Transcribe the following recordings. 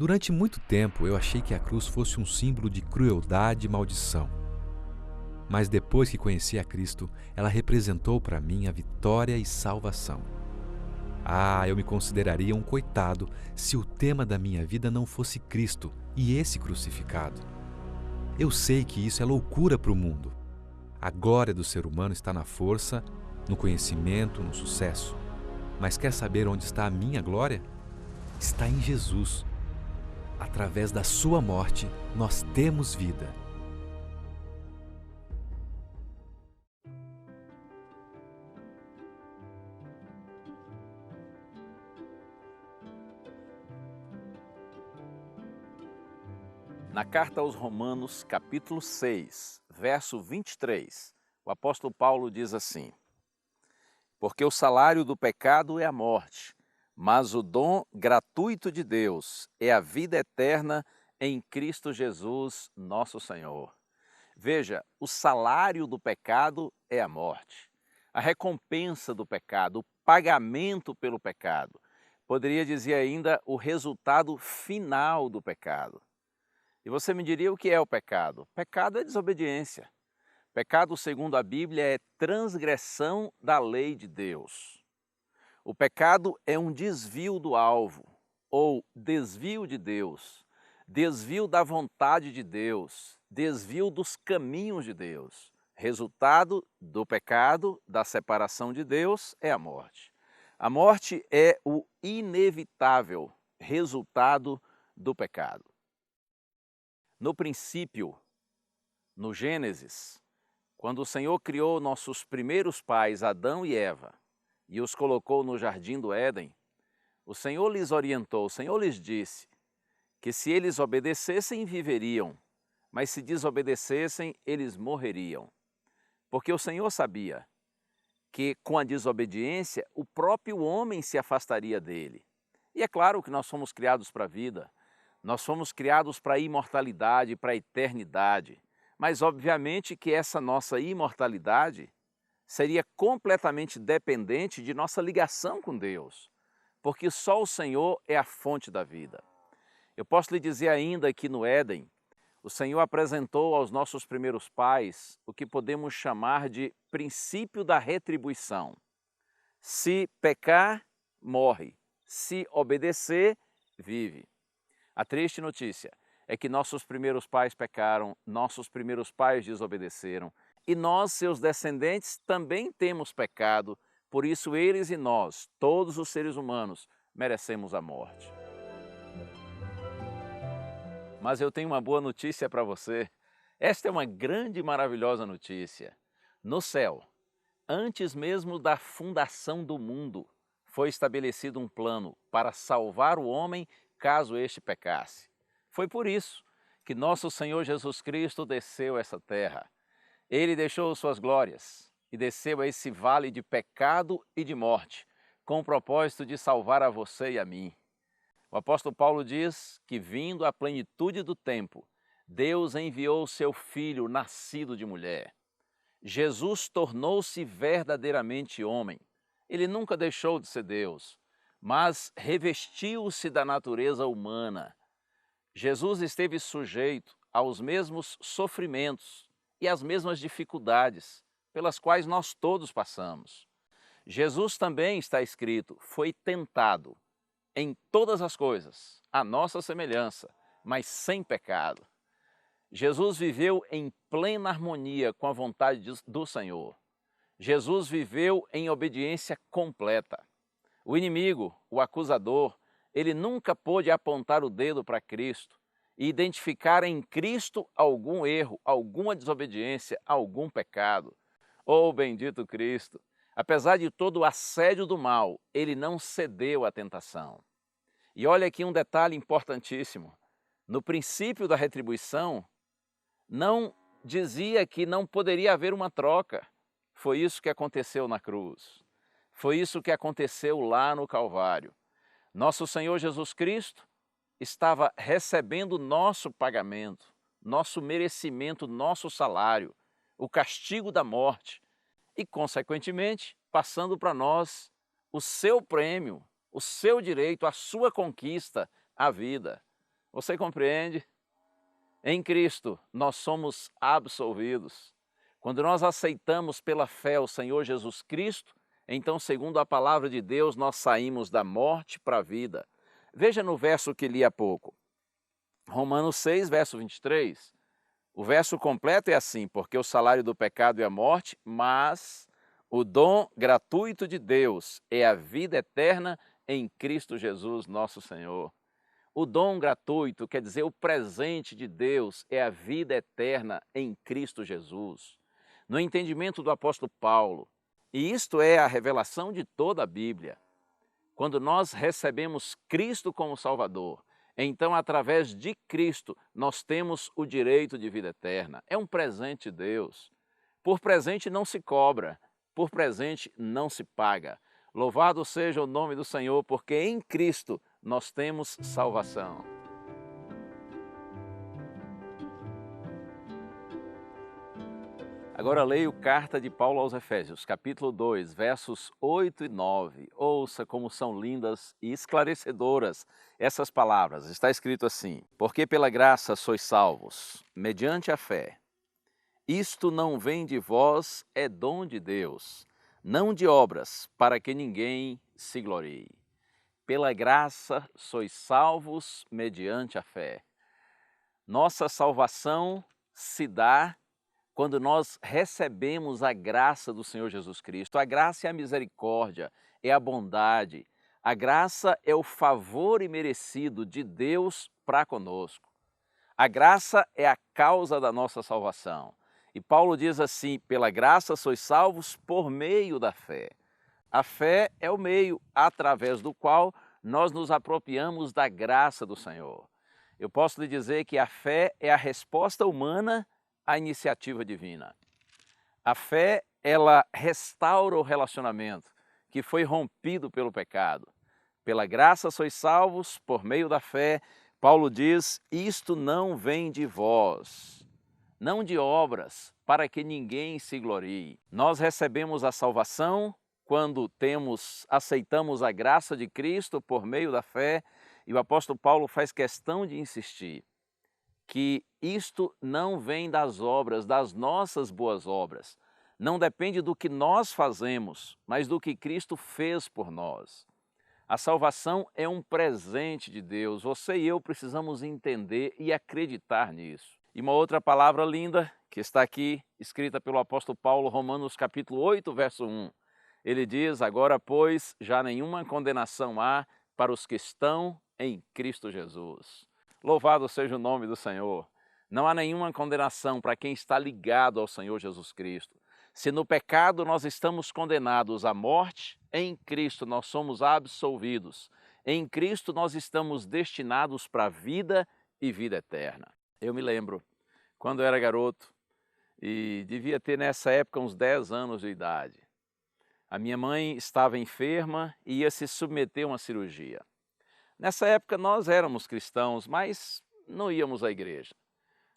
Durante muito tempo eu achei que a cruz fosse um símbolo de crueldade e maldição. Mas depois que conheci a Cristo, ela representou para mim a vitória e salvação. Eu me consideraria um coitado se o tema da minha vida não fosse Cristo e esse crucificado. Eu sei que isso é loucura para o mundo. A glória do ser humano está na força, no conhecimento, no sucesso. Mas quer saber onde está a minha glória? Está em Jesus. Através da sua morte, nós temos vida. Na carta aos Romanos, capítulo 6, verso 23, o apóstolo Paulo diz assim: Porque o salário do pecado é a morte, mas o dom gratuito de Deus é a vida eterna em Cristo Jesus, nosso Senhor. Veja, o salário do pecado é a morte. A recompensa do pecado, o pagamento pelo pecado. Poderia dizer ainda o resultado final do pecado. E você me diria o que é o pecado? Pecado é desobediência. Pecado, segundo a Bíblia, é transgressão da lei de Deus. O pecado é um desvio do alvo, ou desvio de Deus, desvio da vontade de Deus, desvio dos caminhos de Deus. Resultado do pecado, da separação de Deus, é a morte. A morte é o inevitável resultado do pecado. No princípio, no Gênesis, quando o Senhor criou nossos primeiros pais, Adão e Eva, e os colocou no jardim do Éden, o Senhor lhes orientou, o Senhor lhes disse que se eles obedecessem, viveriam, mas se desobedecessem, eles morreriam. Porque o Senhor sabia que com a desobediência, o próprio homem se afastaria dele. E é claro que nós fomos criados para a vida, nós fomos criados para a imortalidade, para a eternidade. Mas obviamente que essa nossa imortalidade seria completamente dependente de nossa ligação com Deus, porque só o Senhor é a fonte da vida. Eu posso lhe dizer ainda que no Éden, o Senhor apresentou aos nossos primeiros pais o que podemos chamar de princípio da retribuição. Se pecar, morre. Se obedecer, vive. A triste notícia é que nossos primeiros pais pecaram, nossos primeiros pais desobedeceram, e nós, seus descendentes, também temos pecado, por isso eles e nós, todos os seres humanos, merecemos a morte. Mas eu tenho uma boa notícia para você. Esta é uma grande e maravilhosa notícia. No céu, antes mesmo da fundação do mundo, foi estabelecido um plano para salvar o homem caso este pecasse. Foi por isso que nosso Senhor Jesus Cristo desceu a essa terra. Ele deixou suas glórias e desceu a esse vale de pecado e de morte, com o propósito de salvar a você e a mim. O apóstolo Paulo diz que, vindo à plenitude do tempo, Deus enviou o seu Filho, nascido de mulher. Jesus tornou-se verdadeiramente homem. Ele nunca deixou de ser Deus, mas revestiu-se da natureza humana. Jesus esteve sujeito aos mesmos sofrimentos e às mesmas dificuldades pelas quais nós todos passamos. Jesus também, está escrito, foi tentado em todas as coisas, à nossa semelhança, mas sem pecado. Jesus viveu em plena harmonia com a vontade do Senhor. Jesus viveu em obediência completa. O inimigo, o acusador, ele nunca pôde apontar o dedo para Cristo e identificar em Cristo algum erro, alguma desobediência, algum pecado. Oh, bendito Cristo! Apesar de todo o assédio do mal, ele não cedeu à tentação. E olha aqui um detalhe importantíssimo. No princípio da retribuição, não dizia que não poderia haver uma troca. Foi isso que aconteceu na cruz. Foi isso que aconteceu lá no Calvário. Nosso Senhor Jesus Cristo estava recebendo nosso pagamento, nosso merecimento, nosso salário, o castigo da morte e, consequentemente, passando para nós o seu prêmio, o seu direito, a sua conquista, a vida. Você compreende? Em Cristo nós somos absolvidos. Quando nós aceitamos pela fé o Senhor Jesus Cristo, então, segundo a palavra de Deus, nós saímos da morte para a vida. Veja no verso que li há pouco. Romanos 6, verso 23. O verso completo é assim: porque o salário do pecado é a morte, mas o dom gratuito de Deus é a vida eterna em Cristo Jesus, nosso Senhor. O dom gratuito, quer dizer, o presente de Deus é a vida eterna em Cristo Jesus. No entendimento do apóstolo Paulo, e isto é a revelação de toda a Bíblia, quando nós recebemos Cristo como Salvador, então, através de Cristo, nós temos o direito de vida eterna. É um presente de Deus. Por presente não se cobra, por presente não se paga. Louvado seja o nome do Senhor, porque em Cristo nós temos salvação. Agora leio carta de Paulo aos Efésios, capítulo 2, versos 8 e 9. Ouça como são lindas e esclarecedoras essas palavras. Está escrito assim: porque pela graça sois salvos, mediante a fé. Isto não vem de vós, é dom de Deus, não de obras, para que ninguém se glorie. Pela graça sois salvos mediante a fé. Nossa salvação se dá quando nós recebemos a graça do Senhor Jesus Cristo. A graça é a misericórdia, é a bondade. A graça é o favor imerecido de Deus para conosco. A graça é a causa da nossa salvação. E Paulo diz assim: pela graça sois salvos por meio da fé. A fé é o meio através do qual nós nos apropriamos da graça do Senhor. Eu posso lhe dizer que a fé é a resposta humana à iniciativa divina. A fé, ela restaura o relacionamento que foi rompido pelo pecado. Pela graça sois salvos por meio da fé. Paulo diz: isto não vem de vós, não de obras, para que ninguém se glorie. Nós recebemos a salvação quando aceitamos a graça de Cristo por meio da fé, e o apóstolo Paulo faz questão de insistir que isto não vem das obras, das nossas boas obras. Não depende do que nós fazemos, mas do que Cristo fez por nós. A salvação é um presente de Deus. Você e eu precisamos entender e acreditar nisso. E uma outra palavra linda que está aqui, escrita pelo apóstolo Paulo, Romanos capítulo 8, verso 1. Ele diz: agora, pois, já nenhuma condenação há para os que estão em Cristo Jesus. Louvado seja o nome do Senhor. Não há nenhuma condenação para quem está ligado ao Senhor Jesus Cristo. Se no pecado nós estamos condenados à morte, em Cristo nós somos absolvidos. Em Cristo nós estamos destinados para a vida e vida eterna. Eu me lembro, quando eu era garoto, e devia ter nessa época uns 10 anos de idade, a minha mãe estava enferma e ia se submeter a uma cirurgia. Nessa época nós éramos cristãos, mas não íamos à igreja.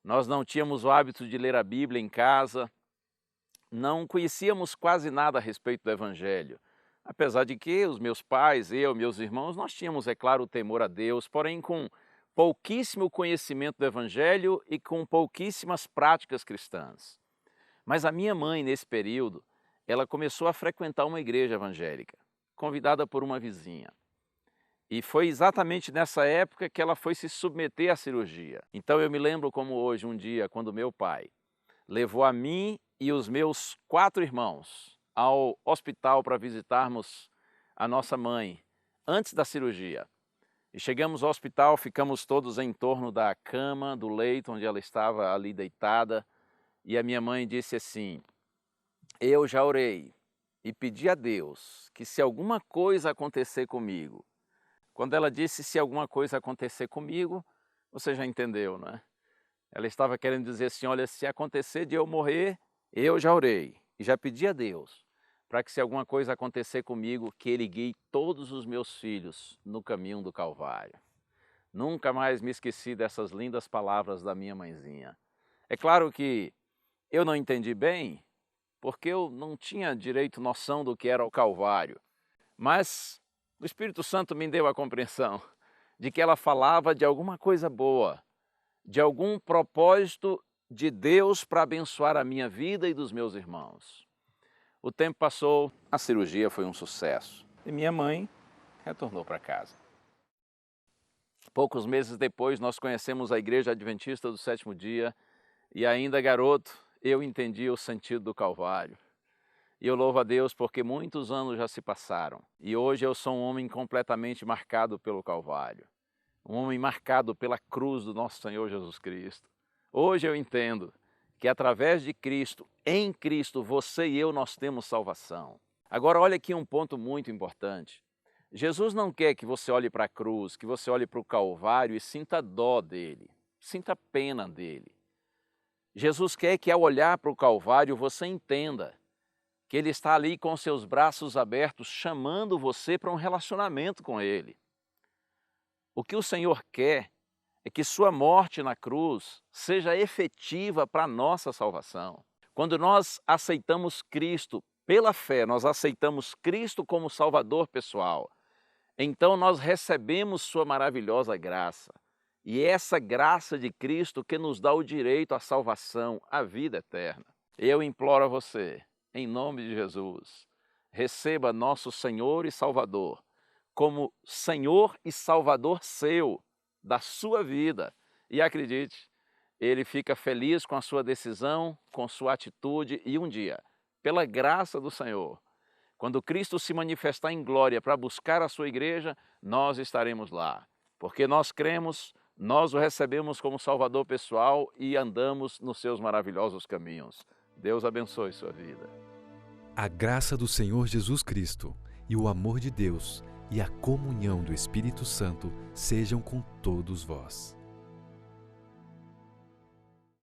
Nós não tínhamos o hábito de ler a Bíblia em casa, não conhecíamos quase nada a respeito do Evangelho. Apesar de que os meus pais, meus irmãos, nós tínhamos, é claro, o temor a Deus, porém com pouquíssimo conhecimento do Evangelho e com pouquíssimas práticas cristãs. Mas a minha mãe, nesse período, ela começou a frequentar uma igreja evangélica, convidada por uma vizinha. E foi exatamente nessa época que ela foi se submeter à cirurgia. Então eu me lembro como hoje, um dia, quando meu pai levou a mim e os meus 4 irmãos ao hospital para visitarmos a nossa mãe, antes da cirurgia. E chegamos ao hospital, ficamos todos em torno da cama, do leito, onde ela estava ali deitada. E a minha mãe disse assim: eu já orei e pedi a Deus que se alguma coisa acontecer comigo. Quando ela disse se alguma coisa acontecer comigo, você já entendeu, não é? Ela estava querendo dizer assim: olha, se acontecer de eu morrer, eu já orei e já pedi a Deus para que se alguma coisa acontecer comigo, que Ele guie todos os meus filhos no caminho do Calvário. Nunca mais me esqueci dessas lindas palavras da minha mãezinha. É claro que eu não entendi bem, porque eu não tinha direito noção do que era o Calvário, mas o Espírito Santo me deu a compreensão de que ela falava de alguma coisa boa, de algum propósito de Deus para abençoar a minha vida e dos meus irmãos. O tempo passou, a cirurgia foi um sucesso e minha mãe retornou para casa. Poucos meses depois, nós conhecemos a Igreja Adventista do Sétimo Dia e ainda garoto, eu entendi o sentido do Calvário. E eu louvo a Deus porque muitos anos já se passaram e hoje eu sou um homem completamente marcado pelo Calvário. Um homem marcado pela cruz do nosso Senhor Jesus Cristo. Hoje eu entendo que através de Cristo, em Cristo, você e eu, nós temos salvação. Agora olha aqui um ponto muito importante. Jesus não quer que você olhe para a cruz, que você olhe para o Calvário e sinta dó dele, sinta pena dele. Jesus quer que ao olhar para o Calvário você entenda que Ele está ali com seus braços abertos, chamando você para um relacionamento com Ele. O que o Senhor quer é que sua morte na cruz seja efetiva para a nossa salvação. Quando nós aceitamos Cristo pela fé, nós aceitamos Cristo como Salvador pessoal, então nós recebemos sua maravilhosa graça. E é essa graça de Cristo que nos dá o direito à salvação, à vida eterna. Eu imploro a você, em nome de Jesus, receba nosso Senhor e Salvador como Senhor e Salvador seu, da sua vida. E acredite, Ele fica feliz com a sua decisão, com sua atitude e um dia, pela graça do Senhor, quando Cristo se manifestar em glória para buscar a sua igreja, nós estaremos lá. Porque nós cremos, nós o recebemos como Salvador pessoal e andamos nos seus maravilhosos caminhos. Deus abençoe sua vida. A graça do Senhor Jesus Cristo e o amor de Deus e a comunhão do Espírito Santo sejam com todos vós.